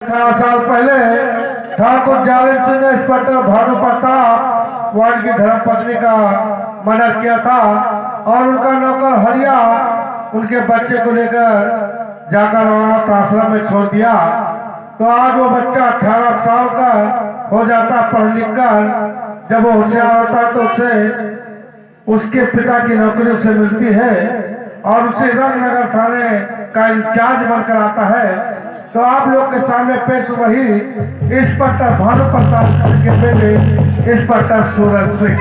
18 साल पहले ठाकुर जालिम सिंह ने इंस्पेक्टर भानु प्रताप वार्ड की धर्मपत्नी का मर्डर किया था और उनका नौकर हरिया उनके बच्चे को लेकर जाकर अनाथ आश्रम में छोड़ दिया। तो आज वो बच्चा 18 साल का हो जाता पढ़ लिख कर। जब वो होशियार होता तो उसे उसके पिता की नौकरी उसे मिलती है और उसे रंगनगर थाने का इंचार्ज बनकर आता है। तो आप लोग के सामने पेश वही इंस्पेक्टर भानु प्रताप सिंह के बेटे इंस्पेक्टर सूरज सिंह।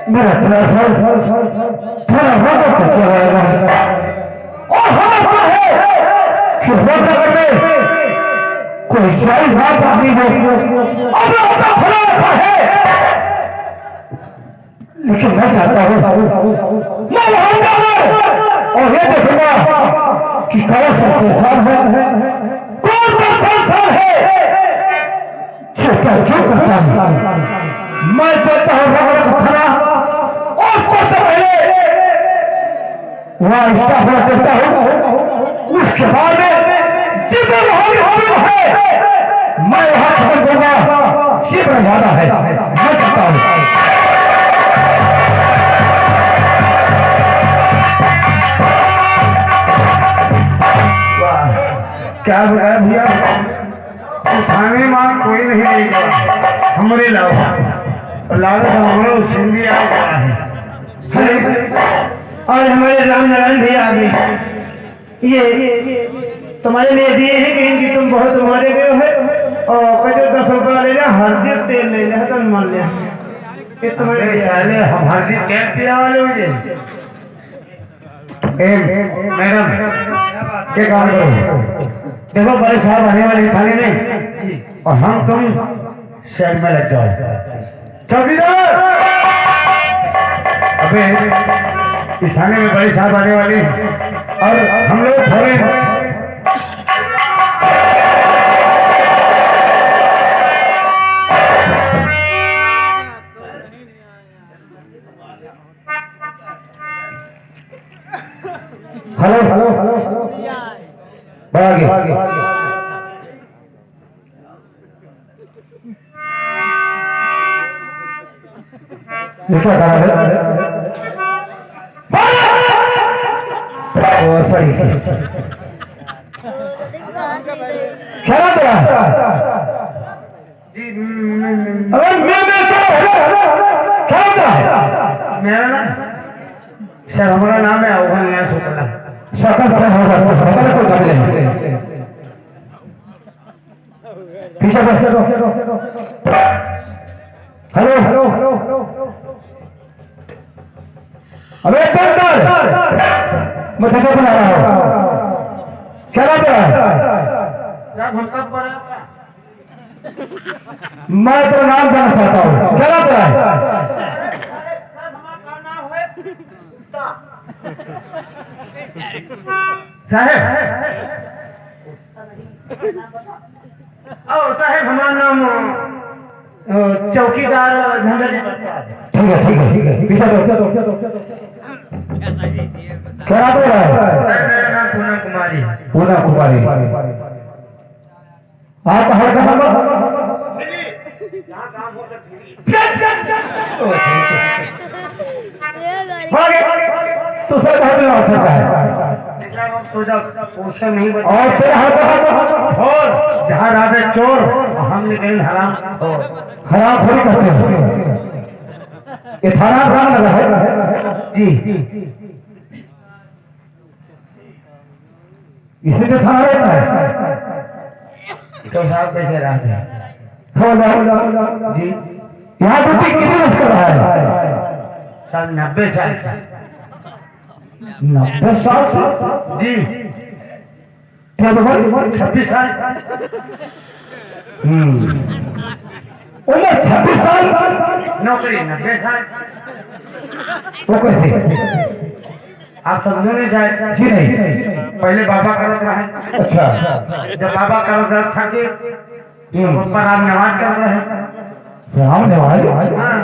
मेरा कोई सारी बात अपनी लेकिन मैं चाहता हूँ मैं वहां जाऊंगा और ये देखूंगा कि कौन सा संसार है, कौन सा संसार है जो क्या क्यों करता है। मैं चाहता हूँ रगड़ का थाना और उससे पहले वहां स्टाफ देता हूँ, उसके बाद जितने है मैं वहां खबर दूंगा। शीघ्र वादा है, मैं चाहता हूं। वाह क्या बताया भैया, थाने में कोई नहीं देगा हमारे लावा और लादा हमारा सिंधी आ गया है। और हमारे राम नारायण भी आ गए। ये तुम्हारे लिए दिए हैं कि तुम बहुत मारे गए हो और कजो 10 रुपया ले लिया, हल्दी तेल ले लिया तो मान लिया ये तुम्हारे साले हम हल्दी तेल पिया वाले हो गए। मैडम ये काम करो, देखो बड़े साहब आने वाले थाने में और हम तुम शेड में लग जाओ। चौकीदार अबे इस थाने में बड़े साहब आने वाले और हम लोग थोड़े हेलो हेलो हेलो बढ़ा गया ये क्या था ओ सॉरी क्या ना तेरा जी अरे मैं क्या था मेरा नाम सर हमारा नाम है अवघन नया सुपला सकल से होगा तो सकल को कर ले पीछे हेलो हेलो अबे बंदर मैं तुझे बुला रहा हूँ। क्या नाम तेरा? मैं तेरा नाम जानना चाहता हूँ, क्या नाम तेरा? साहेब ओ साहेब हमारा नाम चौकीदार ठीक है ठीक है ठीक है पीछे क्या नाम है? मेरा नाम पूनम कुमारी। पूनम कुमारी आप हर खबर तो सर बहुत हो सकता है पूछा नहीं और तेरा और जहाँ राजा चोर हम निकले हराम हरामखोरी करते हो। ये थाना राम लगा है जी इसी तो थाना रहता है। तो साहब कैसे राजा जी यहाँ ड्यूटी कितने वर्ष कर रहा है? साल 90 साल 90 साल से जी क्या उम्र 26 साल उम्र 26 साल नौकरी 90 साल। वो कैसे? आप समझो नहीं शायद जी नहीं पहले बाबा करत रहे। अच्छा जब बाबा करत रहे था कि ऊपर आप नमाज कर रहे हैं राम निवाज हाँ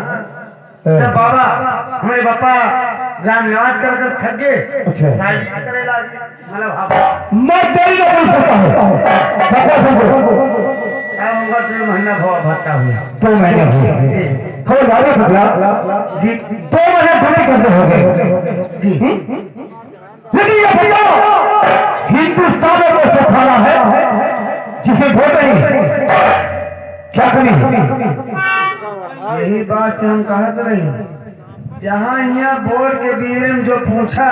तो बाबा हमारे पापा राम निवाज कर थक गए। अच्छा। शायद करेला जी मतलब हाँ मैं तेरी नौकरी करता हूँ अब उनका 2 महीना भत्ता हुआ 2 महीने हुए जी खबर जाने पता जी 2 महीने ड्यूटी करते हो गए जी लेकिन ये बताओ हिंदुस्तान में कोई सथाना है जिसे वोट नहीं क्या करी यही बात से हम कहते रहे जहाँ यहाँ बोर्ड के बीरे में जो पूछा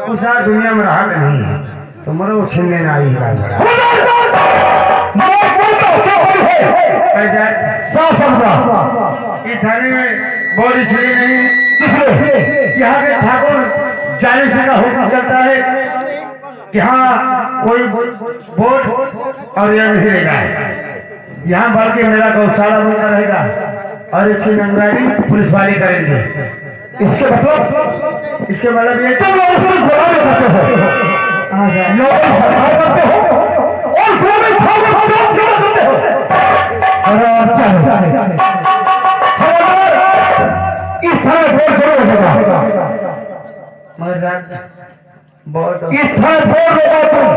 उस दुनिया में राहत नहीं है तो मरो छिलने ना आई बात बड़ा कैसा साफ समझा इस थाने में बोर्ड इसलिए नहीं कि यहाँ के ठाकुर जालिम सिंह का हुक्म चलता है कि हाँ कोई बोर्ड और यह नहीं रहेगा यहाँ बल्कि मेरा गौशाला बनता रहेगा और एक नंगरानी पुलिस वाले करेंगे। इसके मतलब ये तुम लोग उसकी गुलामी करते हो हाँ सर लोग सरकार करते हो और गोली खाकर जान से करते हो अरे अच्छा खबरदार इस तरह बोल जरूर होगा बहुत इस तरह बोल होगा तुम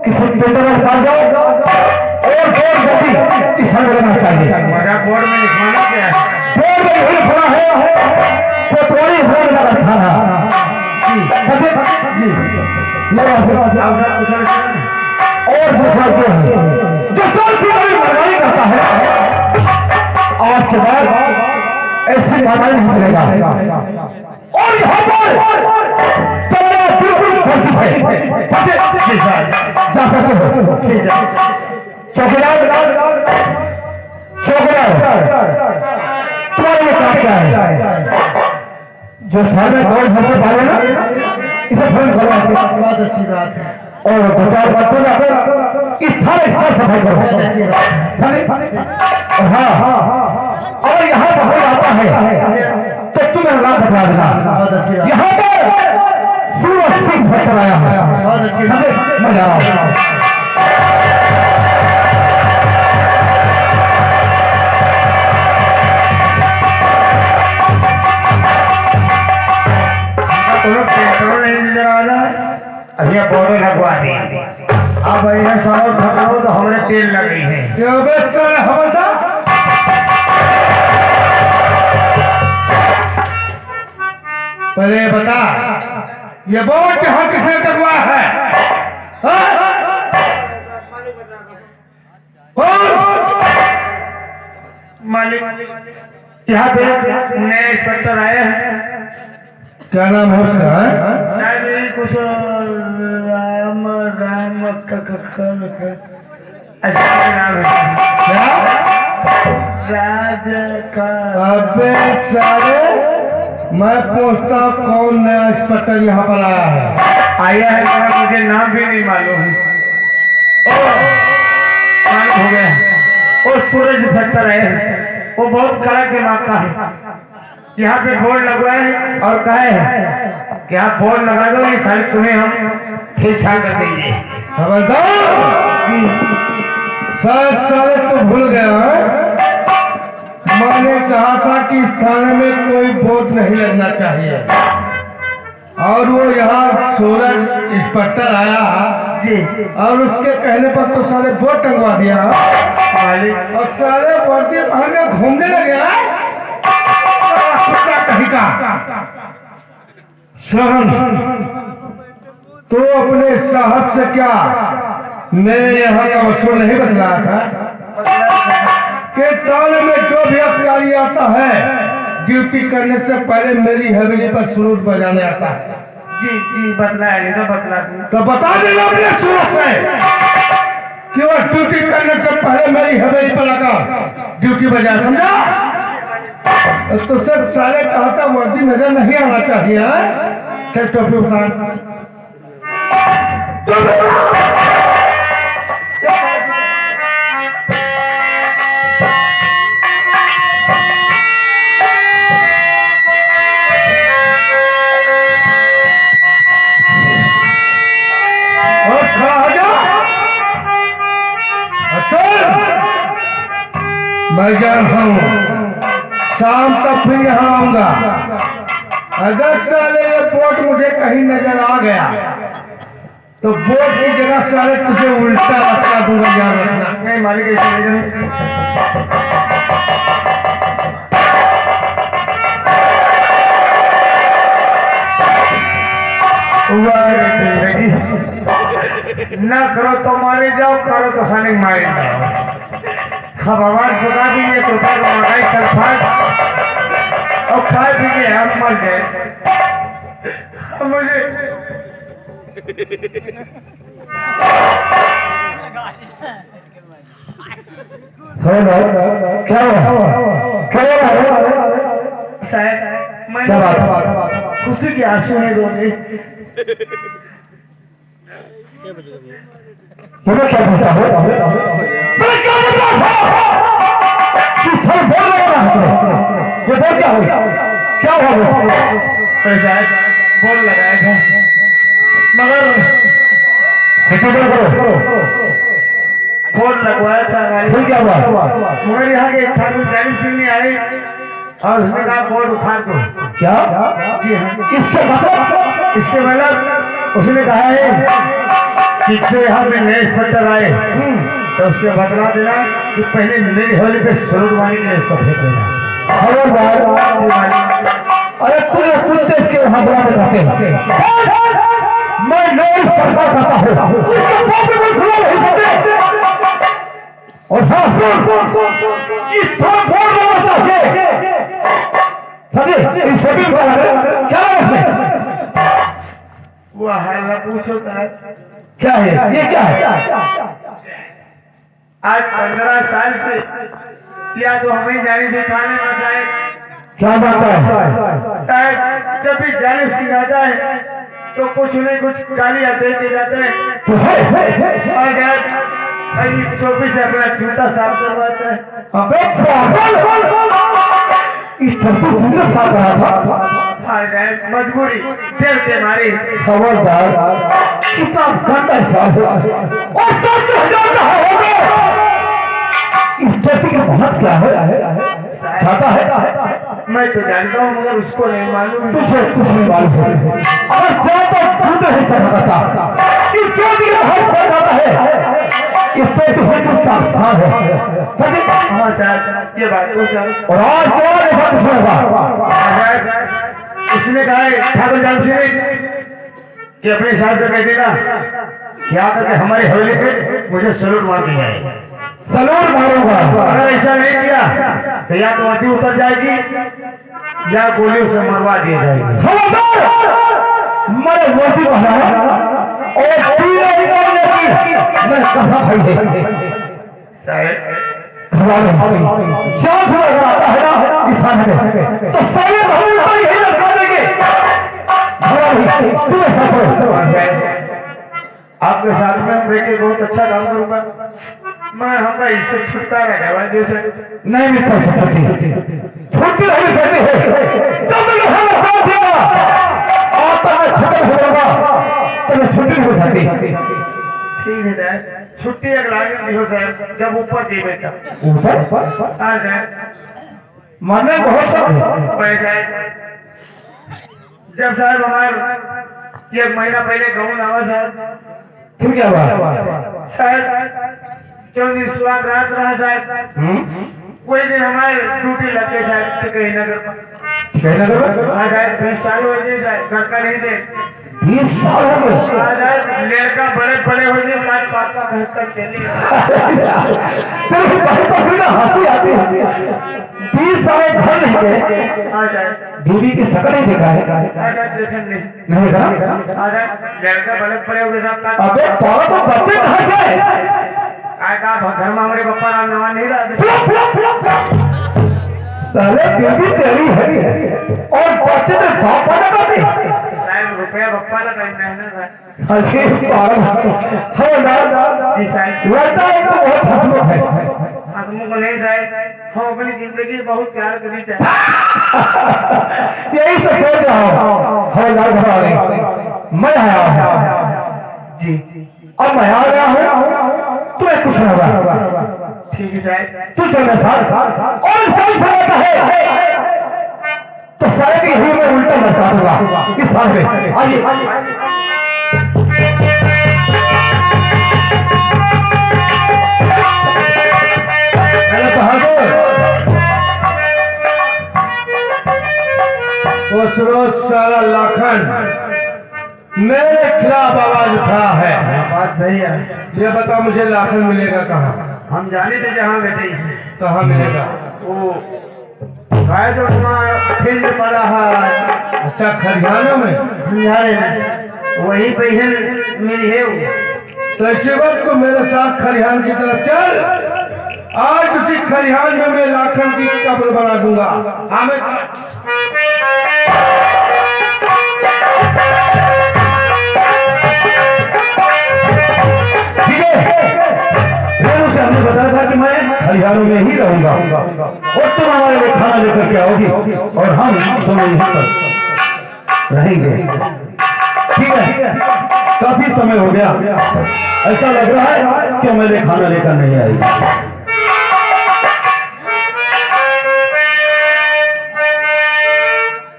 किसी पेटर पा जाओ और बोल गति इस हल करना चाहिए मजा बोर्ड में लिखवाना क्या है बोल में यही खड़ा है कोतवाली बोल लगा थाना जी जी और दूसरा क्या है जो कौन सी बड़ी महंगाई करता है आज के बाद ऐसी महंगाई नहीं चलेगा और यहाँ पर तुम्हारा बिल्कुल फर्जी है जी सर जा सकते हो ठीक है चौकीदार तुम्हारे लिए काम क्या है जो शहर में दौड़ भरते पाले ना इसे फोन करो ऐसे बहुत अच्छी बात है और बचाव करते जाकर इस थाने साफ सफाई करो बहुत अच्छी बात है हाँ और यहाँ पर आता है तो तुम्हें नाम बता देना बहुत अच्छी बात यहाँ पर सूरज सिंह भट्टर आया है बहुत अच्छी बात मजा आओ पेट्रोल नहीं नजर आ रहा है अहिया बोर्ड लगवा दी अब यहाँ सालों ठकरो तो हमारे तेल लगे हैं पहले बता ये बोर्ड यहाँ किसने लगवा है मालिक यहाँ पे नए इंस्पेक्टर आए हैं क्या नाम है उसका शायद यही कुछ राम राम ऐसा नाम है क्या राज का अबे सारे मैं पूछता हूँ कौन नया इंस्पेक्टर यहाँ पर आया है आया है मगर मुझे नाम भी नहीं मालूम है मालूम हो गया वो सूरज इंस्पेक्टर आए हैं वो बहुत कड़ा दिमाग का है यहाँ पे बोर्ड लगवाए हैं और कहे हैं कि आप बोर्ड लगा दो ये साल तुम्हें हम ठीक ठाक कर देंगे खबरदार जी शायद साले तो भूल गया है मैंने कहा था कि इस थाने में कोई बोर्ड नहीं लगना चाहिए और वो यहाँ सूरज इंस्पेक्टर आया जी और उसके कहने पर तो सारे बोर्ड टंगवा दिया मालिक और सारे वर्दी पहन के घूमने लगे कुत्ता कहीं का सहन तो अपने साहब से क्या मैं यहाँ का वसूल नहीं बतलाया था कि ताले में जो भी अपराधी आता है ड्यूटी करने से पहले मेरी हवेली पर सुरूद बजाने आता है जी जी बतलाया नहीं तो बतला दूं। तो बता देना अपने सूरज से कि वो ड्यूटी करने से पहले मेरी हवेली पर लगा ड्यूटी बजा समझा तुझसे सारे कहा था वर्दी नजर नहीं आना चाहिए चल टोपी उतार और खड़ा हो जा मैं जा रहा हूँ, शाम तक फिर यहाँ आऊंगा। अगर साले ये बोट मुझे कहीं नजर आ गया तो बोट की जगह साले तुझे उल्टा लटका दूंगा, याद रखना। नहीं मालिक ऐसे नहीं जाने। जिंदगी ना करो तो मारे जाओ, करो तो साले मारे जाओ। हाँ भगवान चुका दी ये कृपा को मंगाई सल्फात और खा पी के हम मर गए। मुझे क्या हुआ? शायद मैं क्या बात है? खुशी के आंसू है रोने। तुम्हें क्या पता है? मैं क्या पता था कि थल बोल रहा है? ये बोल क्या हुआ? क्या हुआ? शायद बोल लगाया था मगर सेकेंडर करो। बोल लगवाया था हमारी। फिर क्या हुआ? मगर यहाँ के ठाकुर जालिम सिंह ने आए और उसने कहा बोर्ड उखाड़ दो। क्या? जी हाँ, इसके मतलब? इसके मतलब उसने कहा है कि जो यहाँ पे नए इंस्पेक्टर आए तो उससे बतला देना कि पहले मेरी हवेली पे सलूट मारने के लिए उसको भेज देना। खबरदार। जी मालिक। अरे तुझे कुत्ते इसके वहां बुलाने जाते हैं। मैं नए इंस्पेक्टर करता हूँ, उसके बात में खुला नहीं सकते। और हाँ सुन, इतना बोल रहा चाहिए समझे? इस सभी को क्या है? वो हल्ला पूछो साहब। क्या है ये? क्या है? आज 15 साल से या तो हमें जानी थी थाने में साहब। क्या बात है? साहब जब भी जालिम सिंह आता है तो कुछ नहीं कुछ गालियां दे के जाते हैं तुझे और यार अभी 24 से अपना जूता साफ करवाता है। अबे पागल, इस धरती जूते साफ रहा था। हाँ यार मजबूरी दिल के मारे। खबरदार, कितना गंदा इंसान है और सच जाता होगा। इस टोपी का महत्व क्या है? चाहता है? मैं तो जानता हूँ मगर उसको नहीं मालूम। तुझे कुछ नहीं मालूम है। अगर ज्यादा दूध नहीं चढ़ाता, इस ज्योति का महत्व चढ़ाता है। इस टोपी हिंदुस्तान शान है। समझे? हाँ साहब ये बात तो साहब। और आज जवान ऐसा कुछ होगा। उसने कहा है ठाकुर जान सिंह कि अपने साहब से कह देगा क्या करके हमारी हवेली पे मुझे सलूट मार दिया है। सलूट मारूंगा। अगर ऐसा नहीं किया तो या तो वर्दी उतर जाएगी या गोलियों से मरवा दी जाएगी। खबरदार, मैंने वर्दी पहना है और तीनों मरने की मैं कसम खाई है। साहब जान से अगर आता है ना किसान है तो सारे हम यही लड़का देंगे। तुम्हें साथ आपके साथ में हम रहकर बहुत अच्छा काम करूंगा मगर हमका इससे छुटकारा है भाई जैसे नहीं मिलता। छुट्टी छुट्टी नहीं सकती है जब तक हम साथ देगा और तब मैं खत्म हो जाऊंगा तब मैं छुट्टी नहीं हो सकती। ठीक है साहब छुट्टी अगला दिन दियो साहब जब ऊपर जी बेटा ऊपर आ जाए मरने बहुत शौक है। जब साहब हमारे 1 महीना पहले गाँव आवा साहब फिर क्या हुआ? साहब जो दिन सुहाग रात रहा साहब वही दिन हमारे ड्यूटी लग गई साहब टिकरी नगर पर। हाँ साहब 20 साल हो गए साहब घर का नहीं थे। 20 साल हो गए। हाँ साहब लड़का बड़े बड़े हो गए काट पापा घर का चले तेरी बात तो सुना हंसी आती है। 20 साल घर नहीं गए। आ जाए बीवी की शकल नहीं देखा है? आ जाए देखें नहीं नहीं देखा? आ जाए लड़का बड़े बड़े हो गए साहब काट अबे पापा तो बच्चे कहाँ से आए? काय का घर में हमारे पप्पा राम नवा नहीं रहते। साले बीवी तेरी है और बच्चे तो बाप पैदा करते। साहब रुपया पप्पा लगा मेहनत है। हंसी पागल है जी साहब लगता है तो बहुत हंसमुख है। हसमुख नहीं साहब हम अपनी जिंदगी बहुत प्यार करी चाहे। यही तो सोच रहा हूँ। हवलदार घर आ गए, मैं आया हूँ जी। अब मैं आ गया हूँ तुम्हें कुछ नहीं होगा। ठीक है तू तो मेरे साथ और कोई समझता है तो सारे की यही मैं उल्टा बता दूंगा इस साल में। आइए अरे बहादुर, उस रोज सारा लाखन मेरे खिलाफ आवाज उठा है। बात सही है। ये बता मुझे लाखन मिलेगा कहाँ? हम जाने थे जहाँ बैठे हैं कहाँ मिलेगा? वो गाय जो तुम्हारा फील्ड पड़ा है अच्छा, खरियाना में? खलिहाने में वही पे है मेरी है वो। तो इसी वक्त को मेरे साथ खरियान की तरफ चल। आज उसी खरियान में मैं लाखन की कब्र बना दूंगा। हमेशा से हमने बताया था कि मैं खलिहानों में ही रहूंगा और तुम हमारे लिए खाना लेकर के आओगी और हम तुम्हें यहीं पर रहेंगे। ठीक है, काफी समय हो गया, ऐसा लग रहा है कि मेरे खाना लेकर नहीं आई।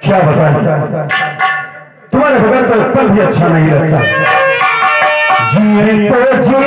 क्या बताएं, तुम्हारे बगैर तो पल भी अच्छा नहीं लगता। जिए तो जिए